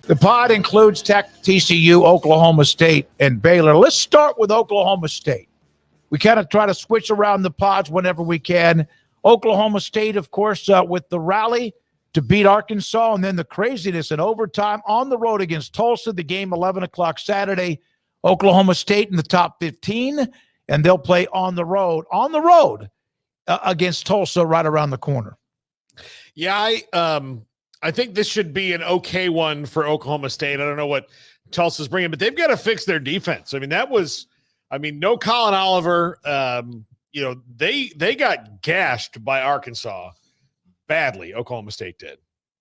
The pod includes Tech, TCU, Oklahoma State, and Baylor. Let's start with Oklahoma State. We kind of try to switch around the pods whenever we can. Oklahoma State, of course, with the rally to beat Arkansas, and then the craziness in overtime on the road against Tulsa. The game 11 o'clock Saturday. Oklahoma State in the top 15, and they'll play on the road against Tulsa right around the corner. Yeah, I think this should be an okay one for Oklahoma State. I don't know what Tulsa's bringing, but they've got to fix their defense. No Colin Oliver. They got gashed by Arkansas badly. Oklahoma State did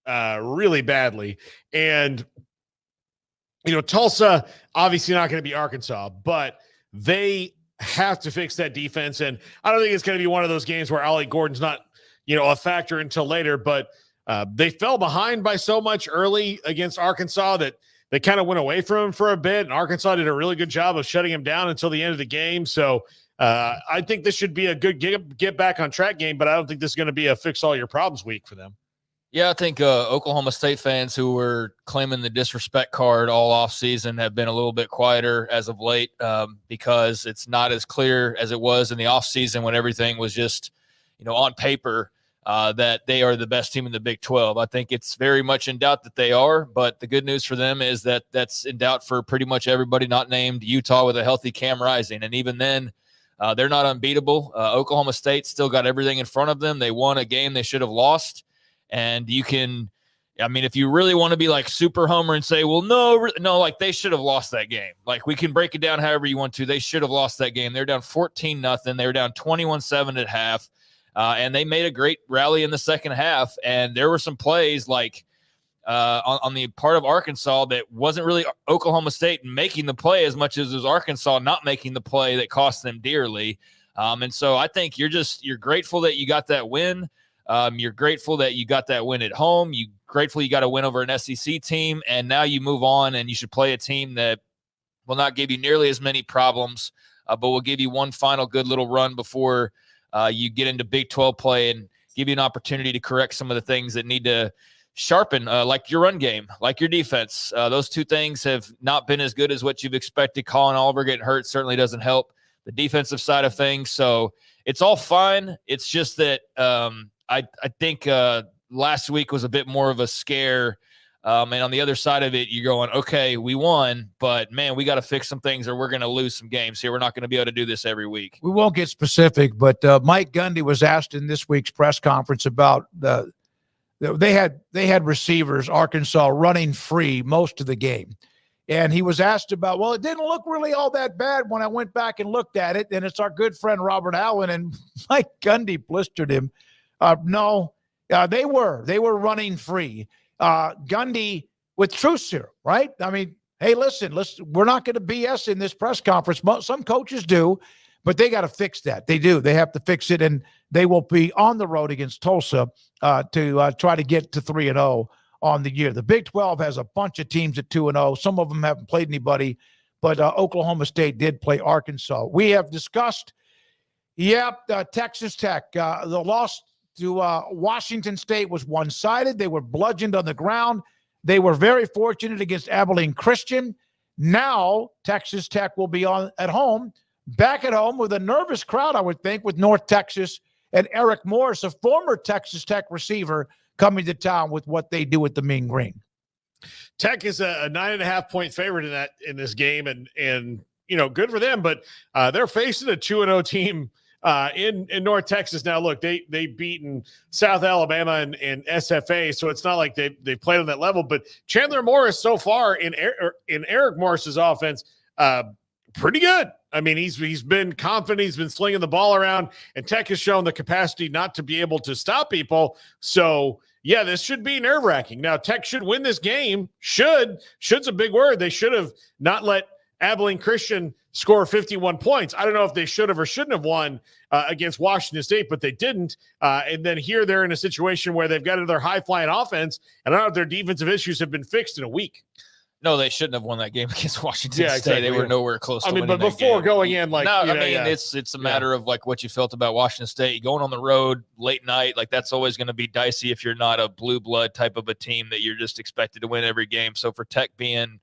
really badly. And, Tulsa obviously not going to be Arkansas, but they have to fix that defense. And I don't think it's going to be one of those games where Ollie Gordon's not, a factor until later, but they fell behind by so much early against Arkansas that they kind of went away from him for a bit, and Arkansas did a really good job of shutting him down until the end of the game. So I think this should be a good get back on track game, but I don't think this is going to be a fix all your problems week for them. Yeah, I think Oklahoma State fans who were claiming the disrespect card all offseason have been a little bit quieter as of late because it's not as clear as it was in the offseason when everything was just, on paper. That they are the best team in the Big 12. I think it's very much in doubt that they are, but the good news for them is that that's in doubt for pretty much everybody not named Utah with a healthy Cam Rising. And even then, they're not unbeatable. Oklahoma State still got everything in front of them. They won a game they should have lost. And if you really want to be like super homer and say, well, no, like they should have lost that game. Like we can break it down however you want to. They should have lost that game. They're down 14-0. They were down 21-7 at half. And they made a great rally in the second half. And there were some plays like on the part of Arkansas that wasn't really Oklahoma State making the play as much as it was Arkansas not making the play that cost them dearly. And so I think you're grateful that you got that win. You're grateful that you got that win at home. You're grateful you got a win over an SEC team. And now you move on and you should play a team that will not give you nearly as many problems, but will give you one final good little run before you get into Big 12 play and give you an opportunity to correct some of the things that need to sharpen, like your run game, like your defense. Those two things have not been as good as what you've expected. Colin Oliver getting hurt certainly doesn't help the defensive side of things. So it's all fine. It's just that I think last week was a bit more of a scare. And on the other side of it, you're going, okay, we won, but man, we got to fix some things or we're going to lose some games here. We're not going to be able to do this every week. We won't get specific, but Mike Gundy was asked in this week's press conference about they had receivers, Arkansas, running free most of the game. And he was asked about, well, it didn't look really all that bad when I went back and looked at it. And it's our good friend Robert Allen, and Mike Gundy blistered him. No, they were running free. Gundy with truth serum, right? I mean, hey, listen, we're not going to BS in this press conference. Some coaches do, but they got to fix that. They do. They have to fix it, and they will be on the road against Tulsa to try to get to 3-0 on the year. The Big 12 has a bunch of teams at 2-0. Some of them haven't played anybody, but Oklahoma State did play Arkansas. We have discussed, Texas Tech. The loss to Washington State was one-sided. They were bludgeoned on the ground. They were very fortunate against Abilene Christian. Now Texas Tech will be at home, back at home with a nervous crowd, I would think, with North Texas and Eric Morris, a former Texas Tech receiver, coming to town with what they do at the Mean Green. Tech is a 9.5-point favorite in this game, and good for them. But they're facing a 2-0 team in North Texas. Now, look, they've beaten South Alabama and SFA, so it's not like they played on that level. But Chandler Morris so far in Eric Morris's offense, pretty good. I mean, he's been confident. He's been slinging the ball around, and Tech has shown the capacity not to be able to stop people. So, yeah, this should be nerve-wracking. Now, Tech should win this game. Should's a big word. They should have not let Abilene Christian score 51 points. I don't know if they should have or shouldn't have won against Washington State, but they didn't. And then here they're in a situation where they've got another high-flying offense, and I don't know if their defensive issues have been fixed in a week. No, they shouldn't have won that game against Washington State. Exactly. They were nowhere close to winning but that before game. going in, like, no, you know, it's a matter of like what you felt about Washington State going on the road late night. Like that's always going to be dicey if you're not a blue blood type of a team that you're just expected to win every game. So for Tech being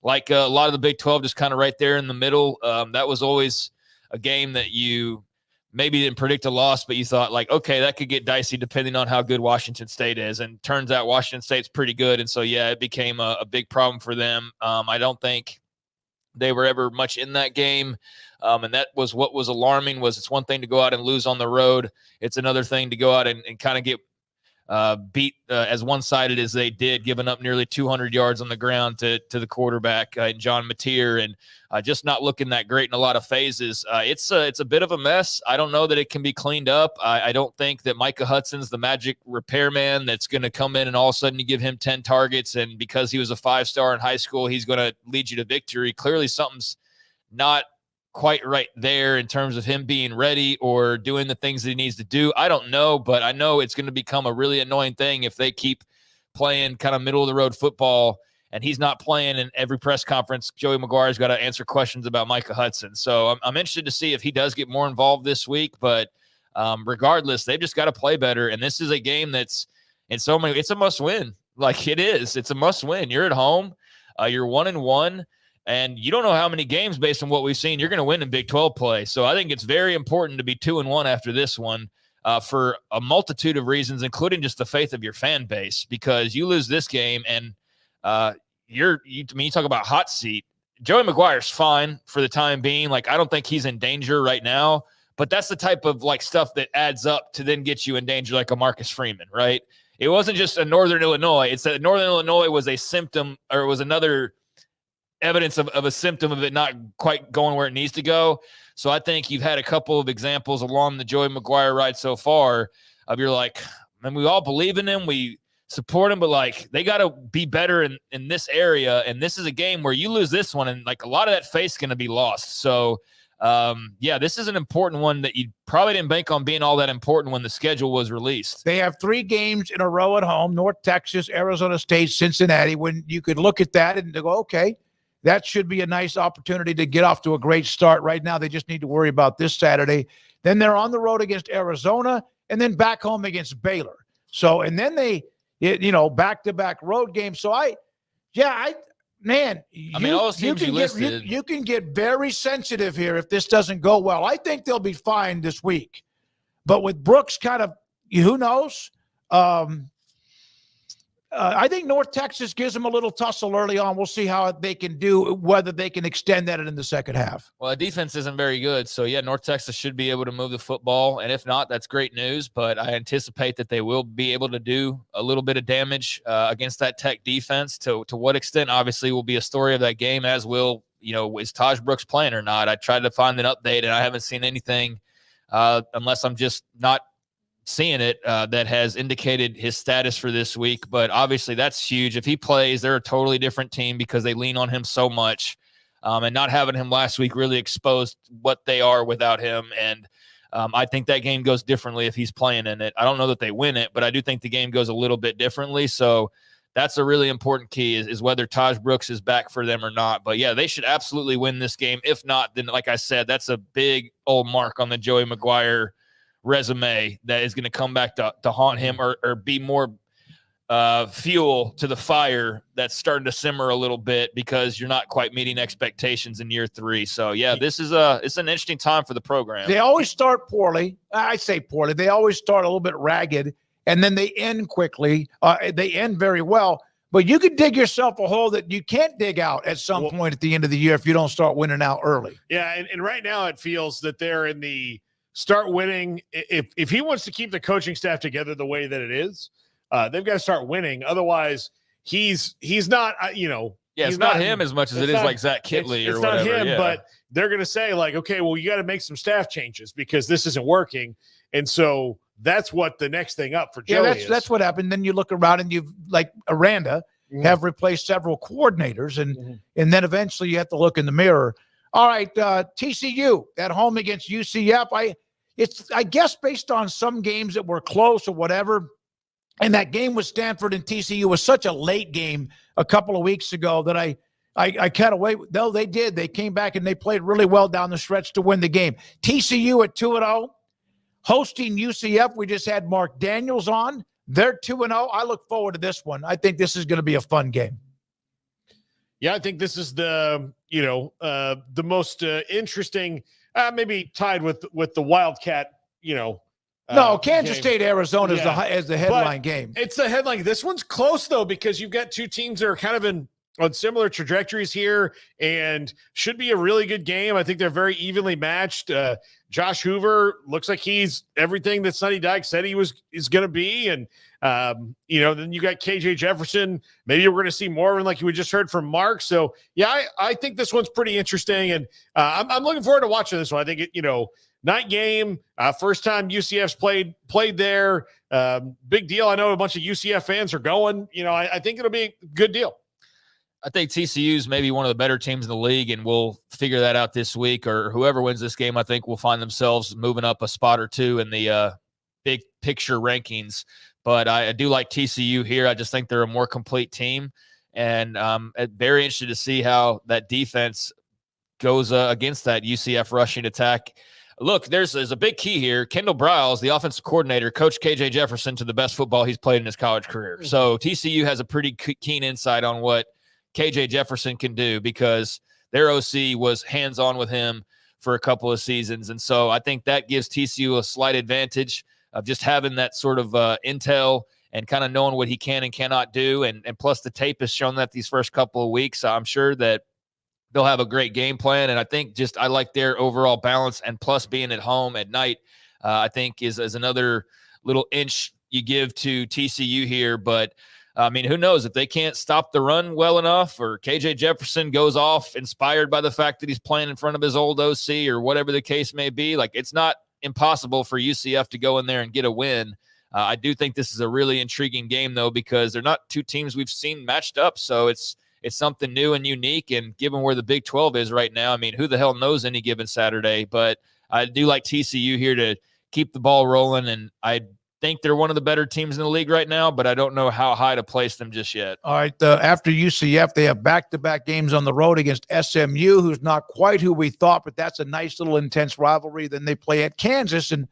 like a lot of the Big 12, just kind of right there in the middle, that was always a game that you maybe didn't predict a loss, but you thought like, okay, that could get dicey depending on how good Washington State is. And turns out Washington State's pretty good. And so, yeah, it became a big problem for them. I don't think they were ever much in that game. And that was what was alarming was it's one thing to go out and lose on the road. It's another thing to go out and kind of get beat as one-sided as they did, giving up nearly 200 yards on the ground to the quarterback, John Mateer, and just not looking that great in a lot of phases. It's a bit of a mess. I don't know that it can be cleaned up. I don't think that Micah Hudson's the magic repairman that's going to come in and all of a sudden you give him 10 targets, and because he was a 5-star in high school, he's going to lead you to victory. Clearly something's not quite right there in terms of him being ready or doing the things that he needs to do. I don't know, but I know it's going to become a really annoying thing if they keep playing kind of middle of the road football and he's not playing in every press conference. Joey McGuire's got to answer questions about Micah Hudson. So I'm interested to see if he does get more involved this week, but regardless, they've just got to play better. And this is a game that's in so many, it's a must win. Like it is, it's a must win. You're at home, you're 1-1. And you don't know how many games based on what we've seen you're going to win in Big 12 play. So I think it's very important to be 2-1 after this one for a multitude of reasons, including just the faith of your fan base, because you lose this game and you talk about hot seat. Joey McGuire's fine for the time being. Like, I don't think he's in danger right now, but that's the type of like stuff that adds up to then get you in danger, like a Marcus Freeman, right? It wasn't just a Northern Illinois. It's that Northern Illinois was a symptom, or it was another evidence of a symptom of it not quite going where it needs to go. So I think you've had a couple of examples along the Joey McGuire ride so far of you're like, man, we all believe in him. We support him, but like they got to be better in this area. And this is a game where you lose this one and like a lot of that faith's going to be lost. So yeah, this is an important one that you probably didn't bank on being all that important when the schedule was released. They have 3 games in a row at home: North Texas, Arizona State, Cincinnati. When you could look at that and go, okay, that should be a nice opportunity to get off to a great start. Right now, they just need to worry about this Saturday. Then they're on the road against Arizona and then back home against Baylor. So, and then they, back-to-back road games. So all those teams you listed. You can get very sensitive here if this doesn't go well. I think they'll be fine this week. But with Brooks kind of, who knows? I think North Texas gives them a little tussle early on. We'll see how they can do, whether they can extend that in the second half. Well, the defense isn't very good. So, yeah, North Texas should be able to move the football. And if not, that's great news. But I anticipate that they will be able to do a little bit of damage against that Tech defense. To what extent, obviously, will be a story of that game, as will, is Taj Brooks playing or not? I tried to find an update, and I haven't seen anything unless I'm just not seeing it that has indicated his status for this week. But obviously that's huge. If he plays, they're a totally different team because they lean on him so much, and not having him last week really exposed what they are without him. And I think that game goes differently if he's playing in it. I don't know that they win it, but I do think the game goes a little bit differently. So that's a really important key is whether Taj Brooks is back for them or not. But yeah, they should absolutely win this game. If not, then like I said, that's a big old mark on the Joey McGuire resume that is going to come back to haunt him or be more fuel to the fire that's starting to simmer a little bit because you're not quite meeting expectations in year 3. So yeah, it's an interesting time for the program. They always start poorly. I say poorly. They always start a little bit ragged and then they end quickly. They end very well, but you can dig yourself a hole that you can't dig out at some point at the end of the year if you don't start winning out early. Yeah. And right now it feels that they're in the start winning. If he wants to keep the coaching staff together the way that it is, they've got to start winning. Otherwise, he's not. It's not him as much as it is like Zach Kitley or whatever. It's not him, but they're going to say like, okay, well, you got to make some staff changes because this isn't working, and so that's what the next thing up for Joey is. That's what happened. Then you look around and you've like Aranda have replaced several coordinators, and then eventually you have to look in the mirror. All right, TCU at home against UCF. I guess based on some games that were close or whatever, And that game with Stanford and TCU was such a late game a couple of weeks ago that I kind of wait. No, they did. They came back and they played really well down the stretch to win the game. TCU at 2-0, hosting UCF. We just had Mark Daniels on. They're 2-0. I look forward to this one. I think this is going to be a fun game. Yeah, I think this is the most interesting, maybe tied with the Wildcat, No, Kansas game. State, Arizona is the headline But game. It's the headline. This one's close, though, because you've got two teams that are kind of on similar trajectories here and should be a really good game. I think they're very evenly matched. Josh Hoover looks like he's everything that Sonny Dykes said he is going to be. And, then you got KJ Jefferson. Maybe we're going to see more like we just heard from Mark. So, yeah, I think this one's pretty interesting. And I'm looking forward to watching this one. I think night game, first time UCF's played there. Big deal. I know a bunch of UCF fans are going. I think it'll be a good deal. I think TCU is maybe one of the better teams in the league, and we'll figure that out this week. Or whoever wins this game, I think will find themselves moving up a spot or two in the big picture rankings. But I do like TCU here. I just think they're a more complete team, and I'm very interested to see how that defense goes against that UCF rushing attack. Look, there's a big key here. Kendall Briles, the offensive coordinator, coached KJ Jefferson to the best football he's played in his college career. So TCU has a pretty keen insight on what KJ Jefferson can do because their OC was hands-on with him for a couple of seasons. And so I think that gives TCU a slight advantage of just having that sort of intel and kind of knowing what he can and cannot do. And plus the tape has shown that these first couple of weeks. So I'm sure that they'll have a great game plan. And I think I like their overall balance, and plus being at home at night, I think is another little inch you give to TCU here. But I mean, who knows if they can't stop the run well enough, or KJ Jefferson goes off inspired by the fact that he's playing in front of his old OC or whatever the case may be. Like, it's not impossible for UCF to go in there and get a win. I do think this is a really intriguing game, though, because they're not two teams we've seen matched up. So it's something new and unique. And given where the Big 12 is right now, I mean, who the hell knows any given Saturday? But I do like TCU here to keep the ball rolling. And I think they're one of the better teams in the league right now, but I don't know how high to place them just yet. All right. After UCF, they have back-to-back games on the road against SMU, who's not quite who we thought, but that's a nice little intense rivalry. Then they play at Kansas, and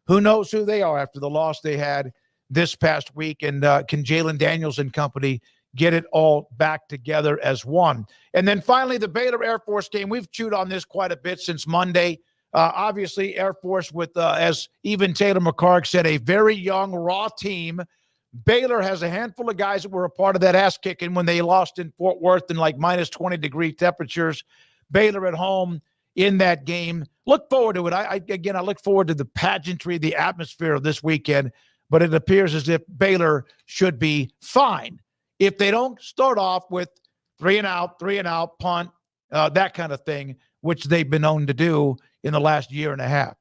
who knows who they are after the loss they had this past week. And can Jalen Daniels and company get it all back together as one? And then finally, the Baylor Air Force game. We've chewed on this quite a bit since Monday. Obviously, Air Force with, as even Taylor McCarg said, a very young, raw team. Baylor has a handful of guys that were a part of that ass kicking when they lost in Fort Worth in like minus 20-degree temperatures. Baylor at home in that game. Look forward to it. I look forward to the pageantry, the atmosphere of this weekend, but it appears as if Baylor should be fine if they don't start off with three and out, punt, that kind of thing, which they've been known to do in the last year and a half.